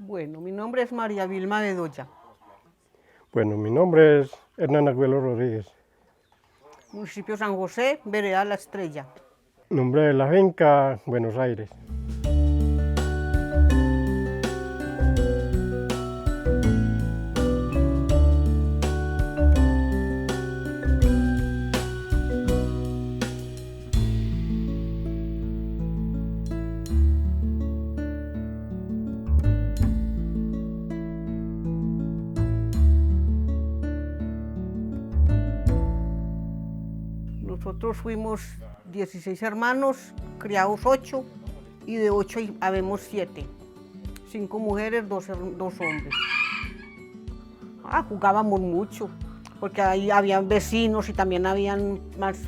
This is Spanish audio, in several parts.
Bueno, mi nombre es María Vilma Bedoya, Bueno, mi nombre es Hernán Agüelo Rodríguez. municipio San José, vereda La Estrella. Nombre de la finca, Buenos Aires. Nosotros fuimos 16 hermanos, criados 8 y de 8 habemos 7. 5 mujeres, 2 hombres. Jugábamos mucho, porque ahí habían vecinos y también habían más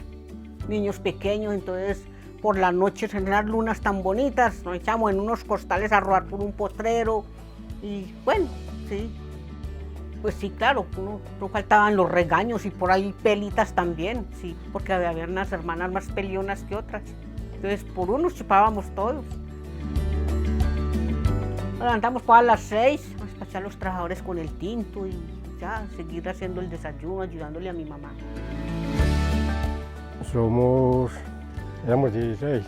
niños pequeños, entonces por las noches en las lunas tan bonitas nos echamos en unos costales a rodar por un potrero y bueno, sí. Pues sí, claro, no faltaban los regaños y por ahí pelitas también, sí, porque había unas hermanas más pelionas que otras. Entonces por unos chupábamos todos. Nos levantamos a las 6, a despachar a los trabajadores con el tinto y ya, seguir haciendo el desayuno, ayudándole a mi mamá. Éramos 16.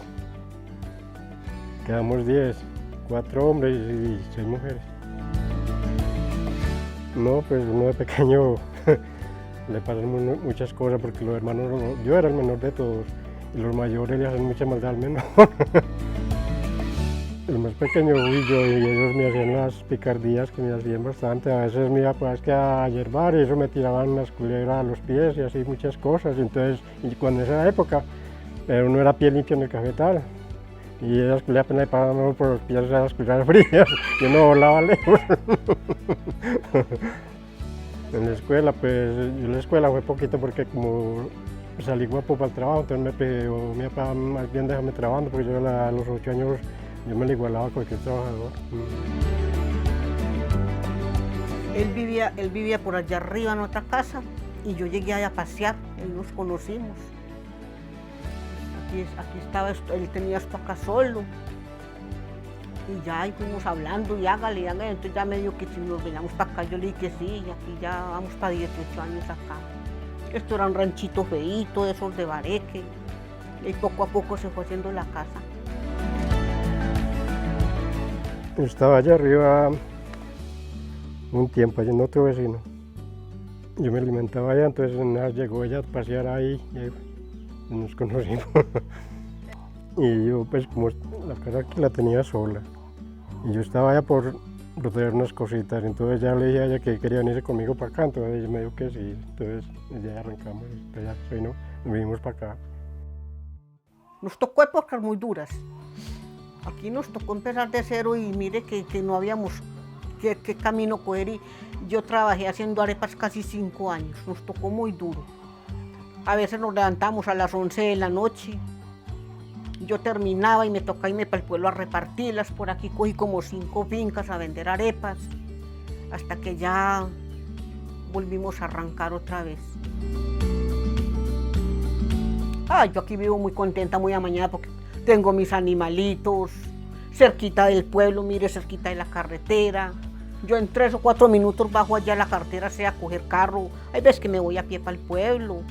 Quedamos 10, 4 hombres y 6 mujeres. No, pues uno de pequeño le pasan muchas cosas porque los hermanos, yo era el menor de todos y los mayores le hacen mucha maldad al menor. El más pequeño fui yo y ellos me hacían las picardías que me hacían bastante. A veces me iba pues, que a yerbar y eso me tiraban unas culebras a los pies y así muchas cosas. Entonces, y cuando en esa época uno era pie limpio en el cafetal y esas culebras apenas le pasaban por los pies a las culebras frías y uno volaba lejos. En la escuela, pues yo en la escuela fue poquito porque como salí guapo para el trabajo, entonces me pidió mi papá más bien déjame trabajando porque yo a los 8 años yo me lo igualaba a cualquier trabajador. Él vivía por allá arriba en otra casa y yo llegué allá a pasear y nos conocimos. Aquí estaba, él tenía esto acá solo. Y ya ahí fuimos hablando y hágale, entonces ya me dijo que si nos veníamos para acá, yo le dije que sí, y aquí ya vamos para 18 años acá. Esto era un ranchito feíto, de esos de bareque, y poco a poco se fue haciendo la casa. Estaba allá arriba un tiempo, allá en otro vecino. Yo me alimentaba allá, entonces nada, llegó ella a pasear ahí y nos conocimos. Y yo pues como la casa aquí la tenía sola y yo estaba allá por traer unas cositas, entonces ya le dije a ella que quería venirse conmigo para acá, entonces ella me dijo que sí, entonces ya arrancamos, entonces ya nos vinimos para acá. Nos tocó épocas muy duras. Aquí nos tocó empezar de cero y mire que no habíamos qué camino coger y yo trabajé haciendo arepas casi 5 años, nos tocó muy duro. A veces nos levantamos a las 11 de la noche, yo terminaba y me tocaba irme para el pueblo a repartirlas, por aquí cogí como 5 fincas a vender arepas, hasta que ya volvimos a arrancar otra vez. Yo aquí vivo muy contenta, muy amañada porque tengo mis animalitos, cerquita del pueblo, mire, cerquita de la carretera. Yo en 3 o 4 minutos bajo allá a la carretera, sea a coger carro. Hay veces que me voy a pie para el pueblo,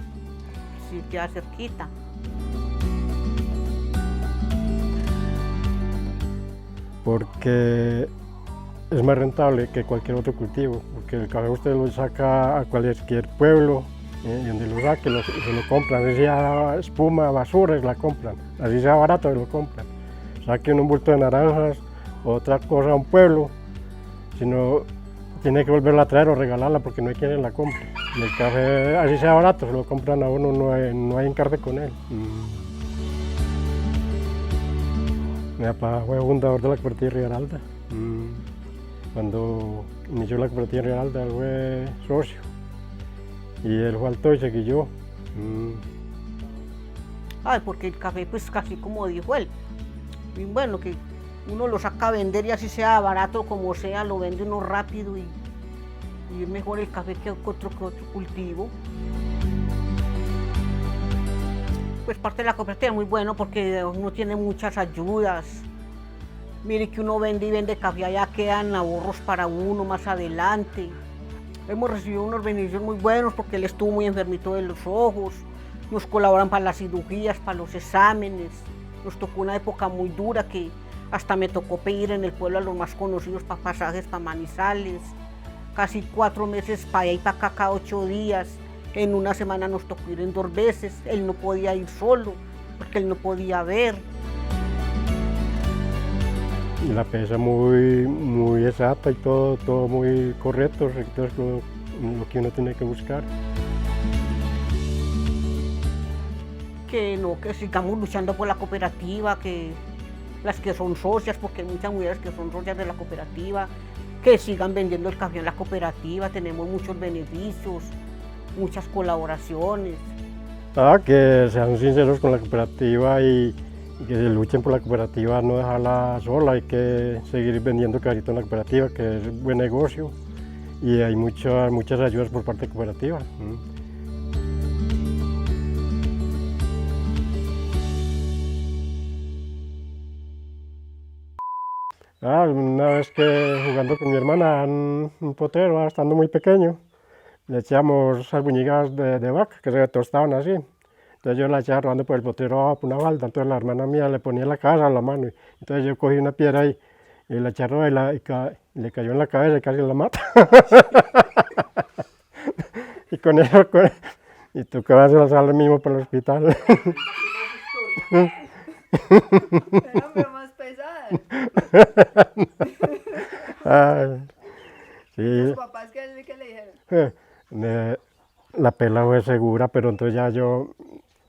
sí, queda cerquita. Porque es más rentable que cualquier otro cultivo, porque el café usted lo saca a cualquier pueblo, y donde lo saque se lo compran, así sea espuma, basura, la compran, así sea barato, lo compran. Saquen un bulto de naranjas o otra cosa a un pueblo, si no tiene que volverla a traer o regalarla porque no hay quien la compre. Y el café, así sea barato, se lo compran a uno, no hay encarce con él. Mi papá fue fundador de la cooperativa Risaralda. Cuando inició la cooperativa Risaralda, él fue socio. Y él faltó y seguí yo. Porque el café, pues casi como dijo él, y bueno, que uno lo saca a vender y así sea barato como sea, lo vende uno rápido y es mejor el café que otro cultivo. Pues parte de la cooperativa es muy bueno porque uno tiene muchas ayudas, Mire que uno vende y vende café, allá quedan ahorros para uno más adelante. Hemos recibido unos beneficios muy buenos porque él estuvo muy enfermito de los ojos. Nos colaboran para las cirugías, para los exámenes. Nos tocó una época muy dura que hasta me tocó pedir en el pueblo a los más conocidos para pasajes para Manizales. Casi 4 meses para allá y para acá, cada 8 días. En una semana nos tocó ir en 2 veces. Él no podía ir solo porque él no podía ver. Y la pesa muy exacta y todo muy correcto, entonces lo que uno tiene que buscar. Que no, que sigamos luchando por la cooperativa, que las que son socias, porque hay muchas mujeres que son socias de la cooperativa, que sigan vendiendo el café en la cooperativa, tenemos muchos beneficios, muchas colaboraciones. Que sean sinceros con la cooperativa y que se luchen por la cooperativa, no dejarla sola, hay que seguir vendiendo carito en la cooperativa, que es buen negocio y hay muchas ayudas por parte de la cooperativa. Una vez que jugando con mi hermana en un potrero, estando muy pequeño, le echamos albuñigas de vaca que se tostaban así. Entonces yo la echaba rodando por el potrero por una balda, entonces la hermana mía le ponía la cabeza a la mano, entonces yo cogí una piedra y la eché a rodar y le cayó en la cabeza y casi la mata. Y con eso, y tocaba hacer mismo para el hospital. Era más pesada. Sí. ¿Los papás qué le dijeron? La pela fue segura, pero entonces ya yo,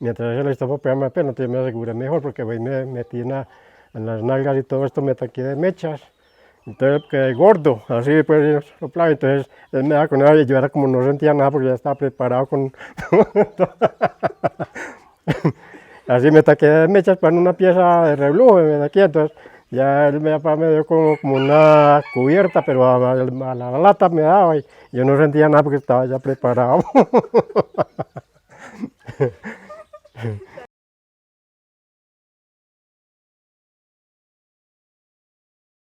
mientras ella le estaba pegando la pela, entonces me aseguré mejor porque me metí en las nalgas y todo esto, me taqué de mechas. Entonces quedé gordo, así pues soplaba, entonces él me daba con ella y yo era como no sentía nada porque ya estaba preparado con... Así me taqué de mechas para una pieza de reblujo, me taqué, entonces ya él me dio como una cubierta, pero a la lata me daba y yo no sentía nada porque estaba ya preparado.